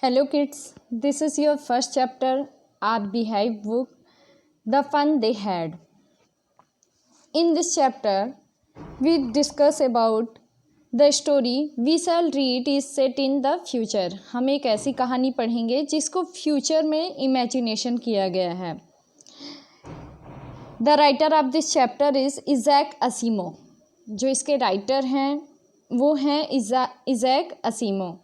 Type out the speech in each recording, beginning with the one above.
Hello kids, this is your first chapter, Our Beehive book, The Fun They Had. In this chapter, we discuss about the story we shall read is set in the future. हम एक ऐसी कहानी पढ़ेंगे जिसको future में imagination किया गया है. The writer of this chapter is Isaac Asimov. जो इसके राइटर हैं वो हैं Isaac Asimov.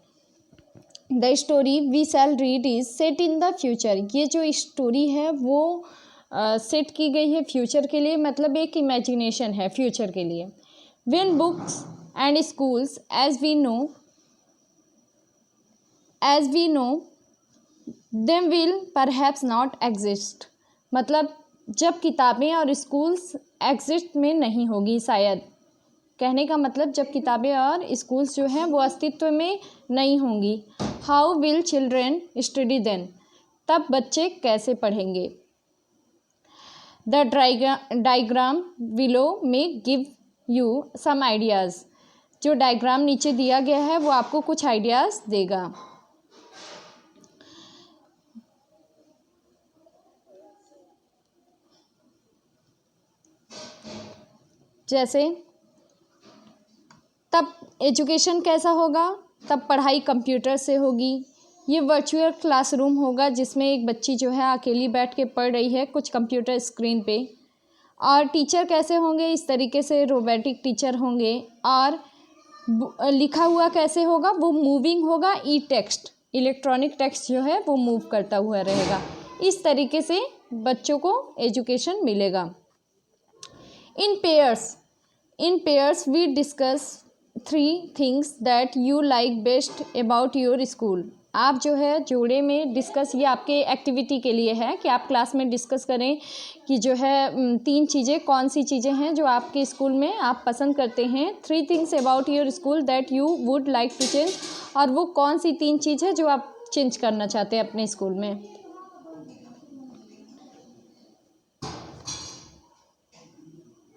The story we shall read is set in the future. ये जो स्टोरी है वो सेट की गई है फ्यूचर के लिए, मतलब एक इमेजिनेशन है फ्यूचर के लिए. When books and schools as we know them will perhaps not exist. मतलब जब किताबें और स्कूल्स एग्जिस्ट में नहीं होगी, शायद कहने का मतलब जब किताबें और स्कूल्स जो हैं वो अस्तित्व में नहीं होंगी. How will children study then. तब बच्चे कैसे पढ़ेंगे. द डायग्राम बिलो में गिव यू सम आइडियाज़. जो डायग्राम नीचे दिया गया है वो आपको कुछ आइडियाज़ देगा. जैसे तब एजुकेशन कैसा होगा, तब पढ़ाई कंप्यूटर से होगी. ये वर्चुअल क्लासरूम होगा जिसमें एक बच्ची जो है अकेली बैठ के पढ़ रही है कुछ कंप्यूटर स्क्रीन पे. और टीचर कैसे होंगे, इस तरीके से रोबोटिक टीचर होंगे. और लिखा हुआ कैसे होगा, वो मूविंग होगा. ई टेक्स्ट, इलेक्ट्रॉनिक टेक्स्ट जो है वो मूव करता हुआ रहेगा. इस तरीके से बच्चों को एजुकेशन मिलेगा. In pairs we discuss 3 things that you like best about your school. आप जो है जोड़े में डिस्कस, ये आपके एक्टिविटी के लिए है कि आप क्लास में डिस्कस करें कि जो है 3 चीज़ें कौन सी चीज़ें हैं जो आपके स्कूल में आप पसंद करते हैं. 3 things about your school that you would like to change. और वो कौन सी 3 चीज़ है जो आप चेंज करना चाहते हैं अपने स्कूल में.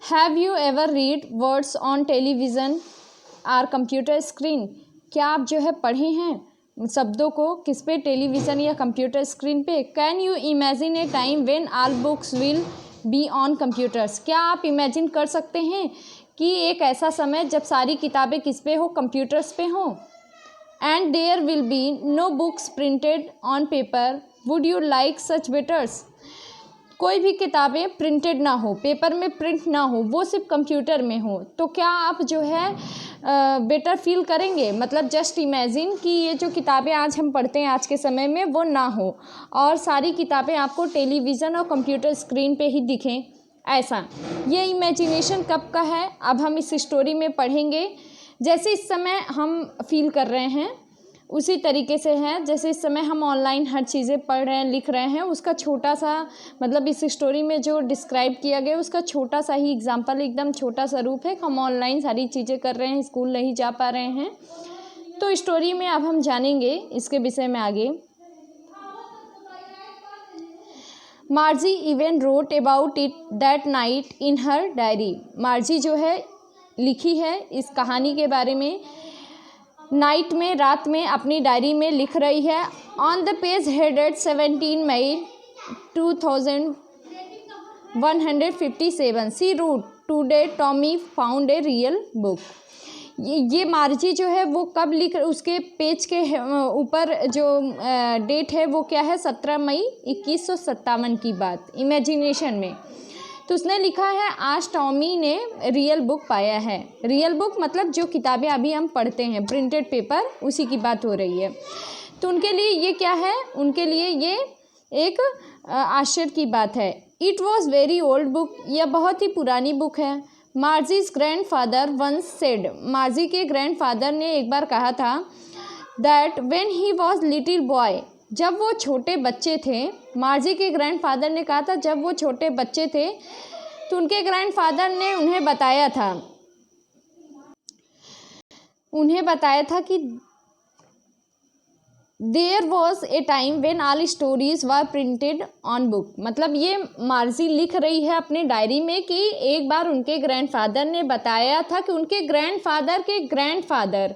Have you ever read words on television or computer screen. क्या आप जो है पढ़े हैं शब्दों को किस पे, टेलीविज़न या कंप्यूटर स्क्रीन पे. Can you imagine A time when all books will be on computers. क्या आप इमेजिन कर सकते हैं कि एक ऐसा समय जब सारी किताबें किस पे हो, कंप्यूटर्स पे हो. And there will be no books printed on paper. Would you like such betters. कोई भी किताबें प्रिंटेड ना हो, पेपर में प्रिंट ना हो, वो सिर्फ कंप्यूटर में हो, तो क्या आप जो है बेटर फील करेंगे. मतलब जस्ट इमेजिन कि ये जो किताबें आज हम पढ़ते हैं आज के समय में वो ना हो और सारी किताबें आपको टेलीविज़न और कंप्यूटर स्क्रीन पे ही दिखें. ऐसा ये इमेजिनेशन कब का है, अब हम इस स्टोरी में पढ़ेंगे. जैसे इस समय हम फील कर रहे हैं उसी तरीके से है जैसे इस समय हम ऑनलाइन हर चीज़ें पढ़ रहे हैं, लिख रहे हैं. उसका छोटा सा मतलब इस स्टोरी में जो डिस्क्राइब किया गया उसका छोटा सा ही एग्जांपल, एकदम छोटा सा रूप है. हम ऑनलाइन सारी चीज़ें कर रहे हैं, स्कूल नहीं जा पा रहे हैं. तो स्टोरी में अब हम जानेंगे इसके विषय में आगे. मार्जी even wrote about it that night in her diary. मार्जी जो है लिखी है इस कहानी के बारे में नाइट में, रात में अपनी डायरी में लिख रही है. On the page headed 17 May 2157 she wrote today Tommy found a real book. ये मार्जी जो है वो कब लिख, उसके पेज के ऊपर जो डेट है वो क्या है, 17 मई 2157 की बात इमेजिनेशन में. तो उसने लिखा है आज टॉमी ने रियल बुक पाया है. रियल बुक मतलब जो किताबें अभी हम पढ़ते हैं, प्रिंटेड पेपर, उसी की बात हो रही है. तो उनके लिए ये क्या है, उनके लिए ये एक आश्चर्य की बात है. It was very old book. यह बहुत ही पुरानी बुक है. मार्जीज ग्रैंडफादर वंस सेड. मार्जी के ग्रैंडफादर ने एक बार कहा था that when he was little boy. जब वो छोटे बच्चे थे, मार्जी के ग्रैंडफादर ने कहा था जब वो छोटे बच्चे थे तो उनके ग्रैंडफादर ने उन्हें बताया था कि there was a time when all stories were printed on book. मतलब ये मार्जी लिख रही है अपने डायरी में कि एक बार उनके ग्रैंडफादर ने बताया था कि उनके ग्रैंडफादर के ग्रैंडफादर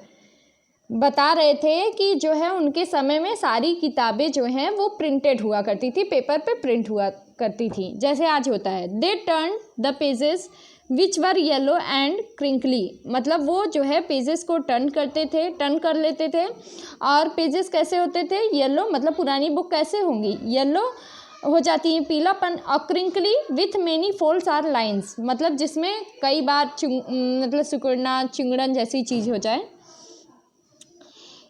बता रहे थे कि जो है उनके समय में सारी किताबें जो हैं वो प्रिंटेड हुआ करती थी, पेपर पे प्रिंट हुआ करती थी, जैसे आज होता है। They turn the pages which were yellow and crinkly, मतलब वो जो है पेजेस को टर्न कर लेते थे। और पेजेस कैसे होते थे? येलो, मतलब पुरानी बुक कैसे होंगी? येलो हो जाती है, पीलापन। और crinkly with many folds or lines, मतलब जिसमें कई बार मतलब सिकुड़ना, चिंगड़न जैसी चीज़ हो जाए।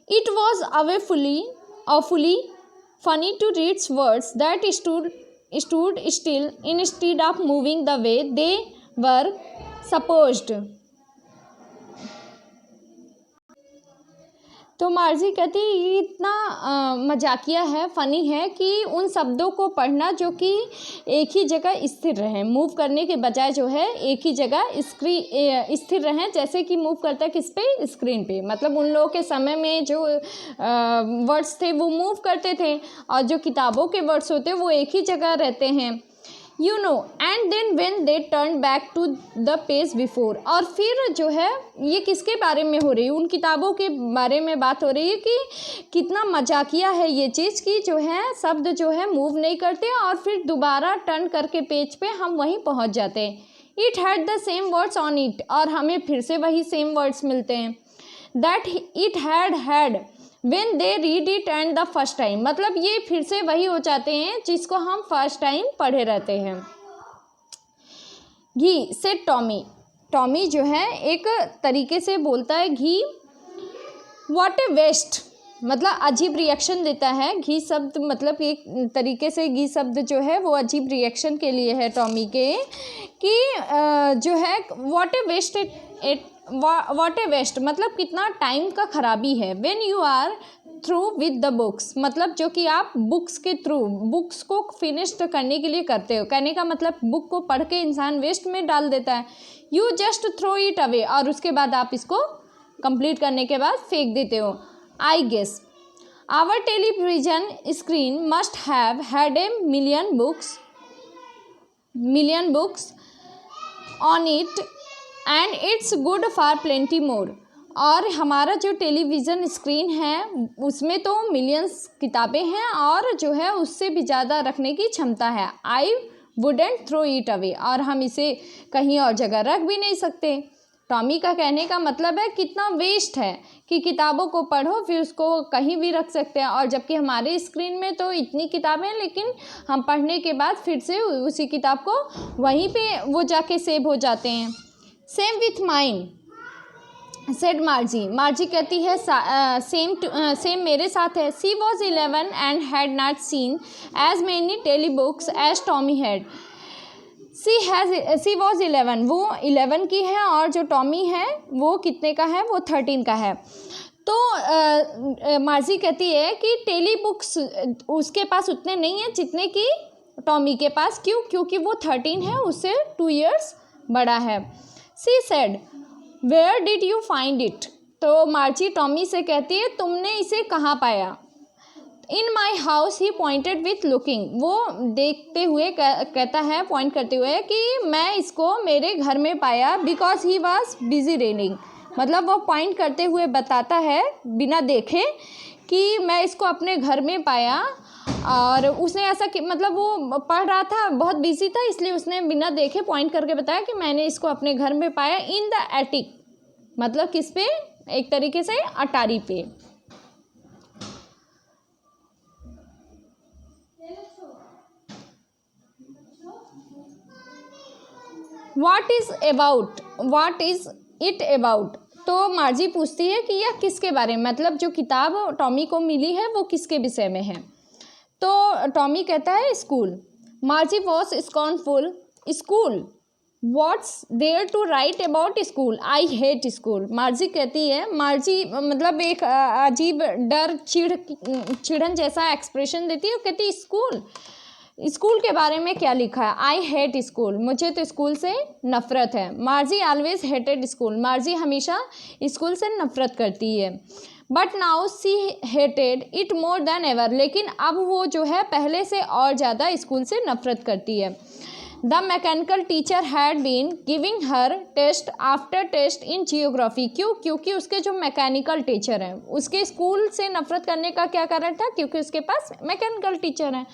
It was awfully funny to read words that stood still instead of moving the way they were supposed. तो मार्जी कहती ये इतना मजाकिया है, फ़नी है कि उन शब्दों को पढ़ना जो कि एक ही जगह स्थिर रहें, मूव करने के बजाय जो है एक ही जगह स्थिर रहें, जैसे कि मूव करता है किस पे? स्क्रीन पे। मतलब उन लोगों के समय में जो वर्ड्स थे वो मूव करते थे, और जो किताबों के वर्ड्स होते हैं वो एक ही जगह रहते हैं। You know and then when they turn back to the page before, और फिर जो है ये किसके बारे में हो रही है? उन किताबों के बारे में बात हो रही है कि कितना मजाकिया है ये चीज़ कि जो है शब्द जो है मूव नहीं करते और फिर दोबारा टर्न करके पेज पे हम वहीं पहुंच जाते हैं। It had the same words on it, और हमें फिर से वही सेम वर्ड्स मिलते हैं। That it had when they read it and the first time, मतलब ये फिर से वही हो जाते हैं जिसको हम फर्स्ट टाइम पढ़े रहते हैं। घी से टॉमी जो है एक तरीके से बोलता है घी, व्हाट ए वेस्ट, मतलब अजीब रिएक्शन देता है। घी शब्द मतलब एक तरीके से घी शब्द जो है वो अजीब रिएक्शन के लिए है टॉमी के, कि जो है व्हाट ए वेस्ट मतलब कितना टाइम का खराबी है। When you are through with the books, मतलब जो कि आप बुक्स के थ्रू बुक्स को फिनिश्ड करने के लिए करते हो। कहने का मतलब बुक को पढ़ के इंसान वेस्ट में डाल देता है। You just throw it away, और उसके बाद आप इसको कंप्लीट करने के बाद फेंक देते हो। I guess our television screen must have had a million books on it and it's good for plenty more, और हमारा जो टेलीविज़न स्क्रीन है उसमें तो मिलियंस किताबें हैं और जो है उससे भी ज़्यादा रखने की क्षमता है। I wouldn't throw it away, और हम इसे कहीं और जगह रख भी नहीं सकते। टॉमी का कहने का मतलब है कितना वेस्ट है कि किताबों को पढ़ो फिर उसको कहीं भी रख सकते हैं, और जबकि हमारे स्क्रीन में तो इतनी किताबें हैं लेकिन हम पढ़ने के बाद फिर से उसी किताब को वहीं पे वो जाके सेव हो जाते हैं। Same with mine said Margie कहती है सेम मेरे साथ है। She was 11 and had not seen as many telebooks as Tommy had. She was 11, वो 11 की है, और जो टॉमी है वो कितने का है? वो 13 का है। तो मार्जी कहती है कि टेली बुक्स उसके पास उतने नहीं हैं जितने कि टॉमी के पास। क्यों? क्योंकि वो 13 है, उससे 2 years बड़ा है। She said where did you find it, तो मार्जी टॉमी से कहती है तुमने इसे कहाँ पाया? In my house he pointed with looking, वो देखते हुए कहता है, पॉइंट करते हुए कि मैं इसको मेरे घर में पाया। Because he was busy reading, मतलब वो पॉइंट करते हुए बताता है बिना देखे कि मैं इसको अपने घर में पाया, और उसने ऐसा कि मतलब वो पढ़ रहा था, बहुत बिजी था, इसलिए उसने बिना देखे पॉइंट करके बताया कि मैंने इसको अपने घर में पाया। इन द एटिक, मतलब किस पे? एक तरीके से अटारी पे। व्हाट इज इट अबाउट, तो मार्जी पूछती है कि यह किसके बारे में, मतलब जो किताब टॉमी को मिली है वो किसके विषय में है। तो टॉमी कहता है school. Margie was scornful. School, what's there to write about school, I hate school. Margie कहती है, मार्जी मतलब एक अजीब डर चिढ़न जैसा एक्सप्रेशन देती है। कहती है स्कूल के बारे में क्या लिखा है? आई हेट स्कूल, मुझे तो स्कूल से नफरत है। मार्जी ऑलवेज हेटेड स्कूल, मार्जी हमेशा स्कूल से नफरत करती है। But now see hated it more than ever, लेकिन अब वो जो है पहले से और ज़्यादा स्कूल से नफरत करती है। The mechanical teacher had been giving her test after test in geography. क्यों? क्योंकि उसके जो मैकेनिकल टीचर हैं उसके स्कूल से नफरत करने का क्या कारण था? क्योंकि उसके पास मैकेनिकल टीचर हैं।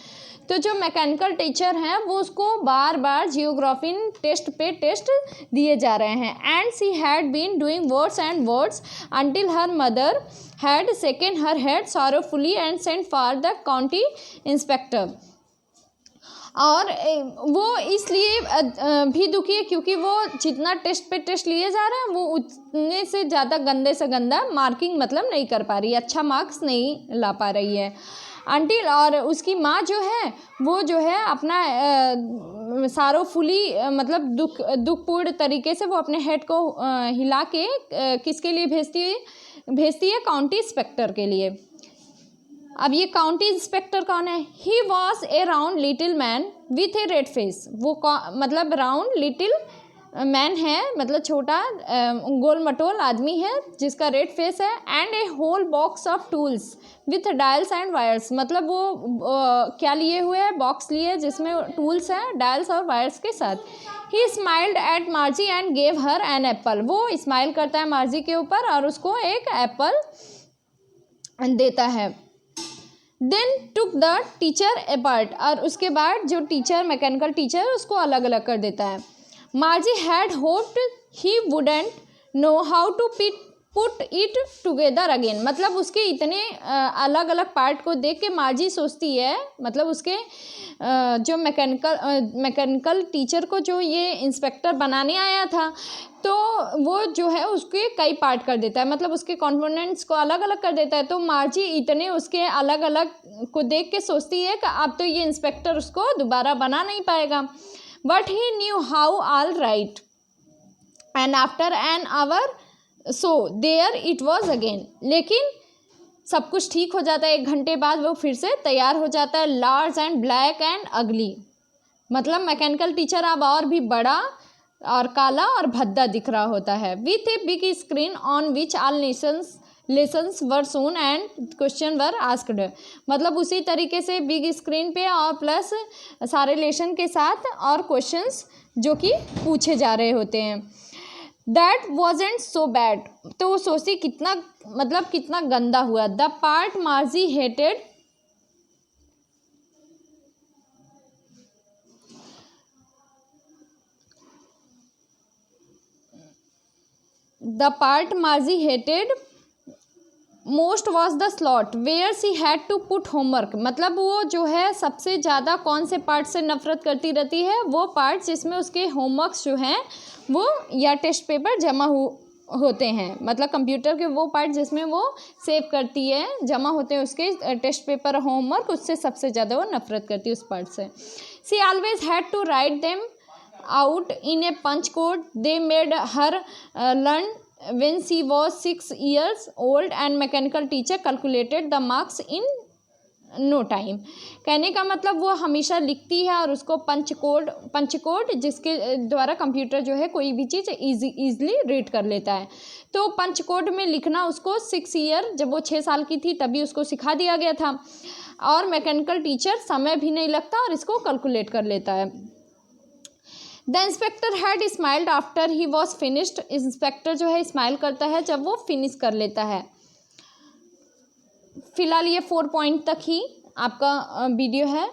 तो जो मैकेनिकल टीचर हैं वो उसको बार बार जियोग्राफी टेस्ट पे टेस्ट दिए जा रहे हैं। And she had been doing words and words until her mother had shaken her head sorrowfully and sent for the county inspector। और वो इसलिए भी दुखी है क्योंकि वो जितना टेस्ट पे टेस्ट लिए जा रहे हैं वो उतने से ज़्यादा गंदे से गंदा मार्किंग मतलब नहीं कर पा रही है, अच्छा मार्क्स नहीं ला पा रही है। अंटिल और उसकी माँ जो है वो जो है अपना सारोफुली मतलब दुखपूर्ण तरीके से वो अपने हेड को हिला के किसके लिए भेजती है? काउंटी इंस्पेक्टर के लिए। अब ये काउंटी इंस्पेक्टर कौन है? He was A round little man with A red face. वो मतलब राउंड लिटिल मैन है, मतलब छोटा गोल मटोल आदमी है जिसका रेड फेस है। And a whole box of tools with dials and wires. मतलब वो क्या लिए हुए है? बॉक्स लिए जिसमें टूल्स हैं डायल्स और वायर्स के साथ। He smiled at Margie and gave her an apple. वो स्माइल करता है मार्जी के ऊपर और उसको एक एप्पल देता है। Then took the teacher apart. और उसके बाद जो टीचर मैकेनिकल टीचर उसको अलग अलग कर देता है। Margie had hoped he wouldn't know how to put it together again. मतलब उसके इतने अलग अलग पार्ट को देख के मार्जी सोचती है, मतलब उसके जो मैकेनिकल टीचर को जो ये इंस्पेक्टर बनाने आया था तो वो जो है उसके कई पार्ट कर देता है, मतलब उसके कंपोनेंट्स को अलग अलग कर देता है। तो मार्जी इतने उसके अलग अलग को देख के सोचती है कि अब तो ये इंस्पेक्टर उसको दोबारा बना नहीं पाएगा। But he knew how all right and after an hour so there it was again. लेकिन सब कुछ ठीक हो जाता है, 1 घंटे बाद वो फिर से तैयार हो जाता है। लार्ज एंड ब्लैक एंड अगली। मतलब मैकेनिकल टीचर अब और भी बड़ा और काला और भद्दा दिख रहा होता है। With a big screen on which all lessons were shown and question were asked. मतलब उसी तरीके से बिग स्क्रीन पे और प्लस सारे लेसन के साथ और क्वेश्चंस जो कि पूछे जा रहे होते हैं। That wasn't so bad. तो वो सोचती कितना गंदा हुआ। The part Margie hated most was the slot where she had to put homework. मतलब वो जो है सबसे ज़्यादा कौन से पार्ट से नफरत करती रहती है? वो पार्ट जिसमें उसके होमवर्क्स जो हैं वो या टेस्ट पेपर जमा होते हैं। मतलब कंप्यूटर के वो पार्ट जिसमें वो सेव करती है, जमा होते हैं उसके टेस्ट पेपर होमवर्क, उससे सबसे ज़्यादा वो नफरत करती है उस पार्ट से। She always had to write them out in a punch code they made her learn when she was 6 years old and mechanical teacher calculated the marks in no time। कहने का मतलब वो हमेशा लिखती है और उसको पंच कोड जिसके द्वारा कंप्यूटर जो है कोई भी चीज़ ईजिली रीड कर लेता है। तो पंच कोड में लिखना उसको 6 ईयर, जब वो 6 साल की थी तभी उसको सिखा दिया गया था। और मैकेनिकल टीचर समय भी नहीं लगता और इसको कैलकुलेट कर लेता है। The inspector had smiled after he was finished. Inspector जो है स्माइल करता है जब वो फिनिश कर लेता है। फिलहाल ये 4 पॉइंट तक ही आपका वीडियो है,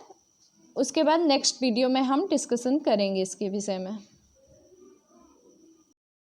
उसके बाद नेक्स्ट वीडियो में हम डिस्कशन करेंगे इसके विषय में।